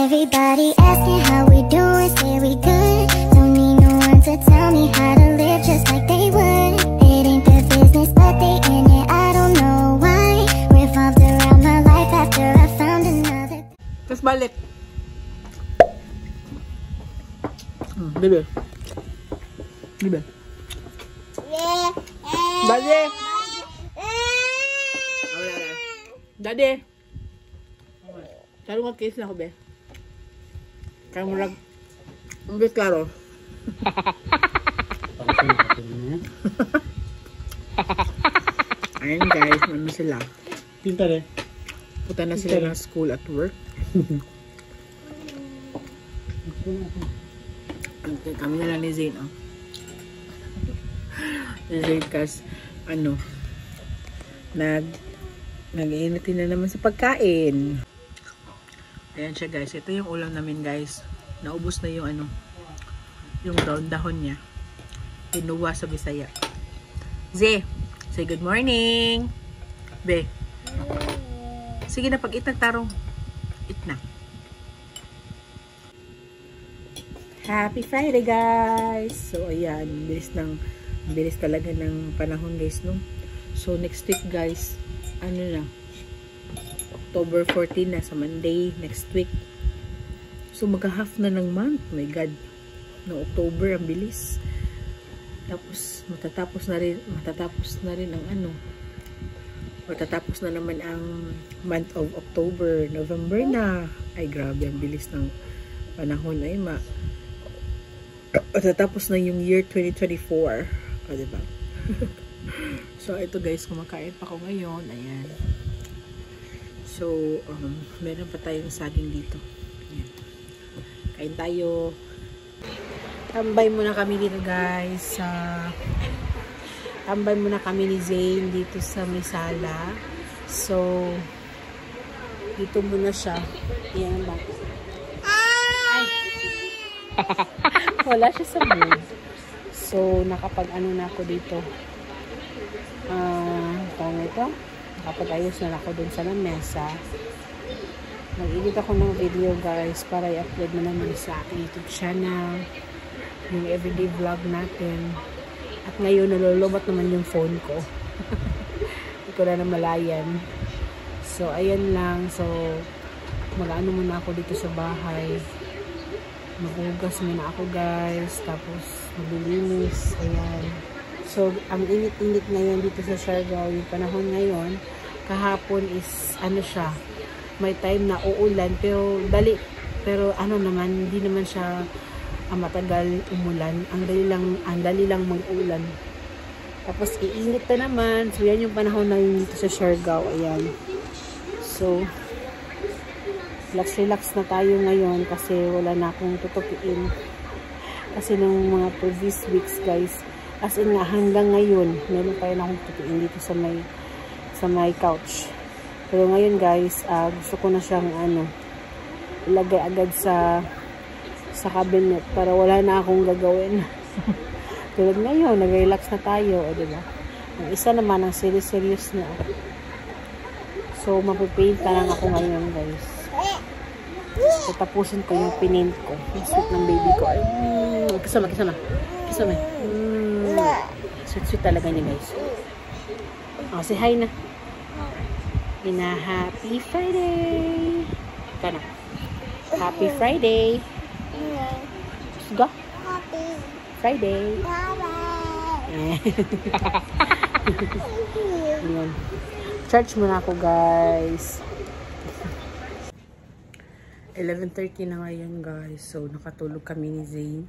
Everybody asking how we doing, say we good. Don't need no one to tell me how to live just like they would. It ain't their business, but they in it, I don't know why. Revolved around my life after I found another. Terus balik. Bebe. Bebe. Dade. Dade. Kalo mag-kiss na ako, be. Kaya mo lang. Umbit klaro. Ayan guys, ano sila. Pinta rin. Punta na sila ng school at work. Kami na lang ni Zane, oh. Si Zane kas, ano, nag-iinitin na naman sa pagkain. Ayan siya guys. Ito yung ulam namin guys. Naubos na yung ano, yung dahon niya. Pinuwa sa Bisaya. Zee, say good morning. Be. Sige na, pag-eat ng tarong. Eat na. Happy Friday guys! So ayan, bilis talaga ng panahon guys, no? So next week guys, ano na, October 14 na sa Monday next week. So magka-half na ng month. Oh my God. No, October, ang bilis. Tapos matatapos na rin ang ano. Matatapos na naman ang month of October, November na. Ay grabe, ang bilis ng panahon ay matatapos na yung year 2024. O, diba? So ito guys, kumakain pa ako ngayon. Ayan. So, meron pa tayong saging dito. Ayan. Kain tayo. Tambay muna kami dito guys. Tambay muna kami ni Zane dito sa may sala. So, dito muna siya. Ayan ba? Ay! Wala siya sa mood. So, nakapag-ano na ako dito. Tawag ito? Nakapag-ayos na ako dun sa lamesa. Nag-edit ako ng video guys para i-upload na naman sa aking YouTube channel. Yung everyday vlog natin. At ngayon nalulubat naman yung phone ko. Hindi ko na namalayan. So ayan lang. So mag-ano muna ako dito sa bahay. Maghugas muna ako guys. Tapos maglilinis. Ayan. So ang init-init ngayon dito sa Siargao. Yung panahon ngayon. Kahapon is ano siya. May time na uulan. Pero ano naman. Hindi naman siya matagal umulan. Ang dali lang mag-ulan. Tapos iinit na naman. So yan yung panahon na yun dito sa Siargao. Ayan. So relax na tayo ngayon kasi wala na akong tutupiin. Kasi nung mga previous weeks guys, as in nga hanggang ngayon, meron pa rin akong tutupiin dito sa may couch. Pero ngayon guys, gusto ko na siyang ilagay agad sa cabinet para wala na akong gagawin. Tulad ngayon, nag-relax na tayo, diba? Ang isa naman, ang serious na. So, mapipaint na lang ako ngayon, guys. So, tapusin ko yung pinaint ko. Yung sweet ng baby ko. Kasama. Sweet talaga niya, guys. Oh, say hi na. Happy Friday! Kana. Happy Friday! Go. Happy Friday. Ayan. Charge muna ako guys. 11:30 na ngayon guys. So nakatulog kami ni Zane.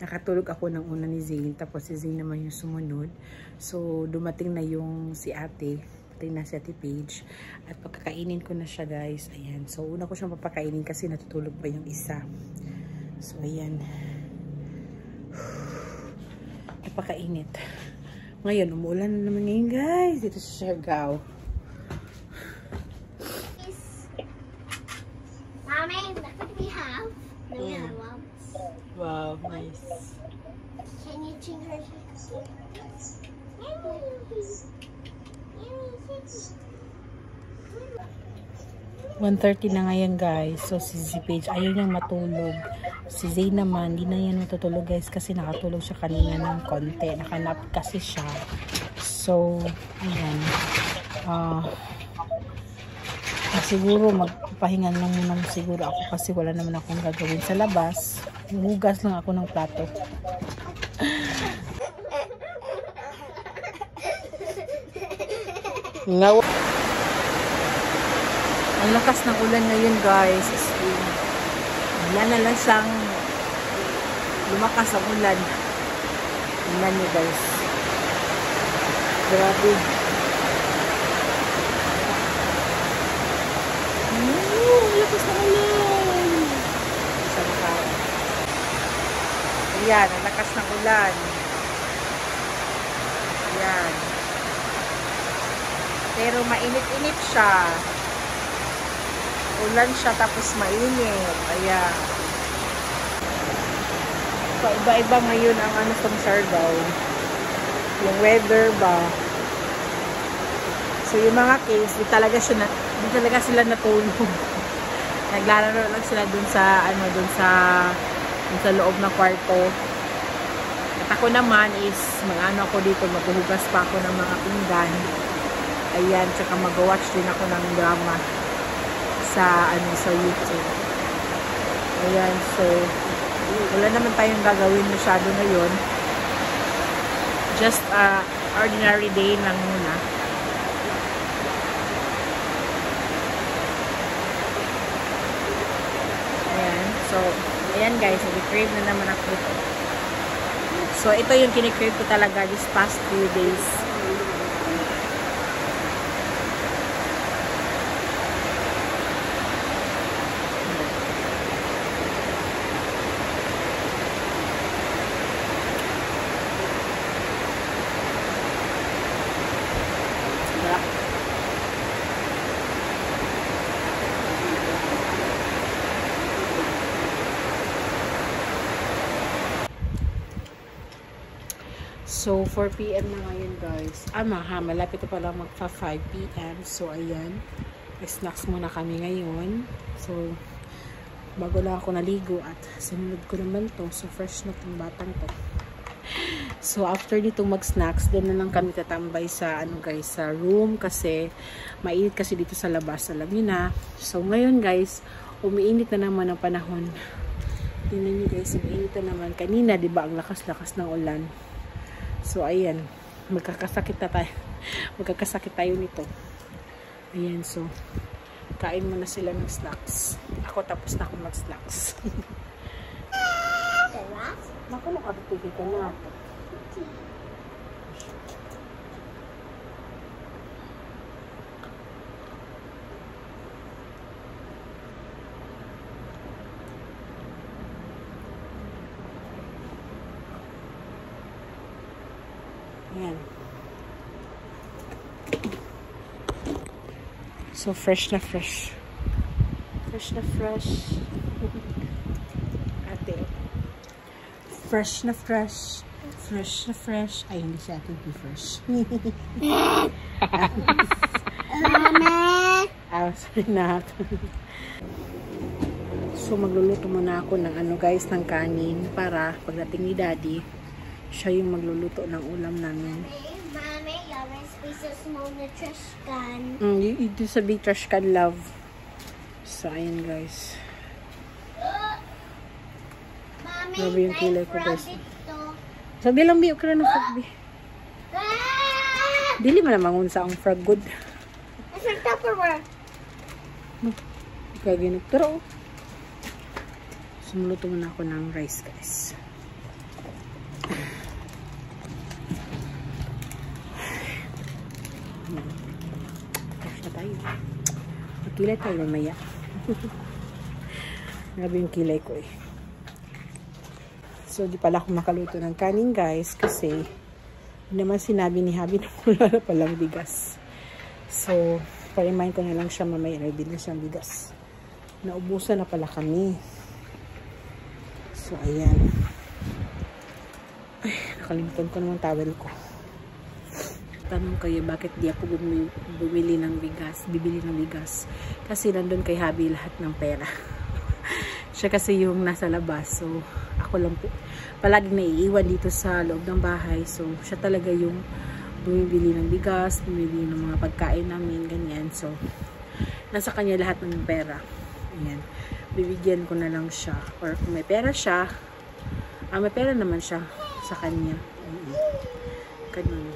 Nakatulog ako ng una ni Zane. Tapos si Zane naman yung sumunod. So dumating na yung si ate. Dumating na si ate Paige. At pagkakainin ko na siya guys. Ayan. So una ko siyang papakainin kasi natutulog pa yung isa. So, ayan. Napakainit. Ngayon, umuulan na naman ngayon, guys. Dito sa Siargao. Mommy, look what we have. No, we have one. Wow, nice. Can you change her? 1:30 na ngayon guys. So si Paige ayaw niyang matulog. Si Zay naman, hindi na yan matutulog guys kasi nakatulog siya kanina ng konti. Nakanap kasi siya. So, ayan. Siguro magpahinga lang muna siguro ako kasi wala naman akong gagawin sa labas. Hugas lang ako ng plato. Ang lakas ng ulan ngayon guys. Wala na lang siyang lumakas ang ulan. Tingnan niyo guys. Grabe. Lakas ng ulan. Ayan, ang lakas ng ulan. Ayan. Pero mainit-init siya. Ulan siya tapos mainit. Ayan. Iba-iba ngayon ang ano sa Siargao. Yung weather ba. So yung mga case, di talaga sila natulog. Naglalaro lang sila dun sa loob ng kwarto. At ako naman is mag-ano ako dito, maghuhugas pa ako ng mga pinggan. Ayan, tsaka mag-watch din ako ng drama sa YouTube. Ayan, so wala naman tayong gagawin masyado ngayon. Just ordinary day lang muna. Ayan, so ayan guys, nag-crave na naman ako ito. So ito yung kinikrave ko talaga this past few days. So, 4 PM na ngayon guys. Malapit na pala magpa 5 PM. So, ayan. Snacks muna kami ngayon. So, bago lang ako naligo at sinunod ko naman to. So, fresh na itong batang to. So, after nitong mag-snacks, doon na lang kami tatambay sa, sa room. Kasi, mainit kasi dito sa labas. Alam niyo na. So, ngayon guys, umiinit na naman ang panahon. Tingnan niyo guys, umiinit na naman. Kanina, diba, ang lakas-lakas ng ulan. So, ayan. Magkakasakit tayo nito. Ayan, so. Kain muna sila ng snacks. Ako tapos na ako mag-snacks. Naku, nakapipigil ka na. Ayan. So, fresh na fresh. Fresh na fresh. Ate. Fresh na fresh. Fresh na fresh. Ay, hindi siya ate be fresh. Mama! Sorry na. So, magluluto muna ako ng guys, ng kanin para pagdating ni Daddy, siya yung magluluto ng ulam namin. Mommy, your recipe so small na trash can. Ito sa big trash can, love. So, ayan guys. Mommy, Grabe yung kilay ko guys. ito. Sabi lang, biyo ka na ng frog, bi. Dili man naman unsa ang frog good. Nasa Tupperware. Kaginip. Pero, sumuluto muna ako ng rice guys. Fresh na tayo. Magkilay tayo mamaya. Grabe yung kilay ko eh. So, di pala ako makaluto ng kanin guys kasi hindi naman sinabi ni Habi na wala na palang bigas. So, pa-remind ko na lang siya mamaya ready na siyang bigas. Naubusan na pala kami. So, ayan. Ay, nakalimutan ko naman towel ko. magtatanong kayo bakit di ako bibili ng bigas. Kasi nandun kay Habi lahat ng pera. Siya kasi yung nasa labas. So, ako lang palaging naiiwan dito sa loob ng bahay. So, siya talaga yung bumibili ng bigas, bumibili ng mga pagkain namin, ganyan. So, nasa kanya lahat ng pera. Ayan. Bibigyan ko na lang siya. Or kung may pera siya, may pera naman siya sa kanya. Ganun.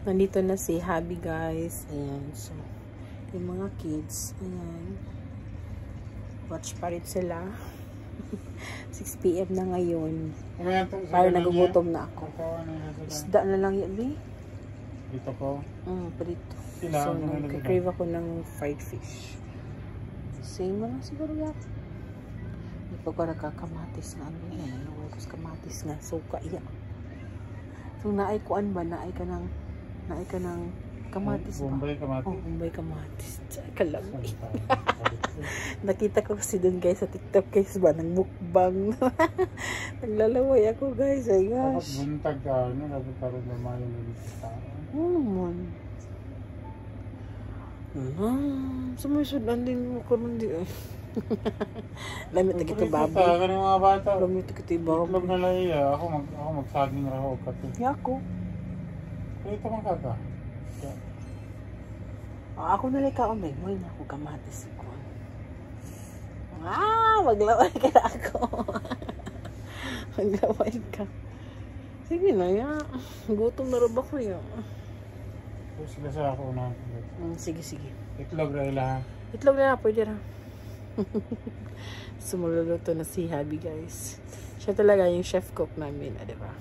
Nandito na si Habi, guys. Ayan. So, yung mga kids, ayan. Watch pa rin sila. 6 PM na ngayon. Para nagugutom na ako. Isda na lang yan, Bi. Dito po? Prito. So, nagka-crave ako ng fried fish. Same mo lang siguro yan. Hindi pa ko nakakamatis na ano yan. Nawakas kamatis nga. So, kaya. So, naay kuan ba? Naay ka ng kamatis ba? Bombay kamatis. Oh, Bombay kamatis. Kalamay. Nakita ko kasi dun guys sa TikTok guys ba, nang mukbang. Naglalaway ako guys. Ay gosh. Dapat buntag ka, no? Dapat parang lumayo na dito sa tao. Oo naman. Sumusundan din mo ko nun di ay. Lamit na kita baboy. Sa ng mga bata. Lamit na kita baboy. Itlog na lang iya. Ako magsaging raho ka. Ako. Ito man kaka. Ako na lang ka umay. May na ako kamatis ko. Maglaway ka na ako. Maglaway ka. Sige na ya. Gutom na rin ako ya. Sila sa ako na. Sige. Itlog na ila. Itlog na pwede na. Sumululuto na si Habi guys. Siya talaga yung chef cook namin. Diba?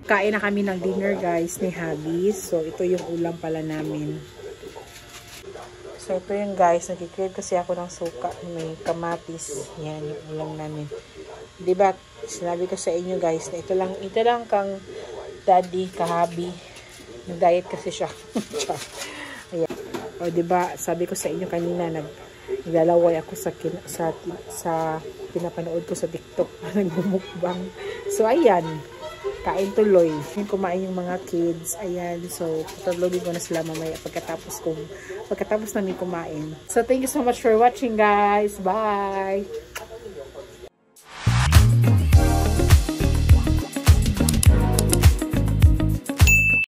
Kain na kami ng dinner guys ni Habi. So ito yung ulam pala namin. So ito yung guys. Nagkikrave kasi ako ng suka. May kamatis. Yan yung ulam namin. Diba? Sinabi ko sa inyo guys na ito lang kang daddy kahabi. Nag-diet kasi siya. Ayan. O diba? Sabi ko sa inyo kanina naglalaway ako sa pinapanood ko sa TikTok. Nagbumukbang. So ayan. Kain tuloy. Yung kumain yung mga kids. Ayan. So, tutulogin ko na sila mamaya pagkatapos namin kumain. So, thank you so much for watching, guys. Bye!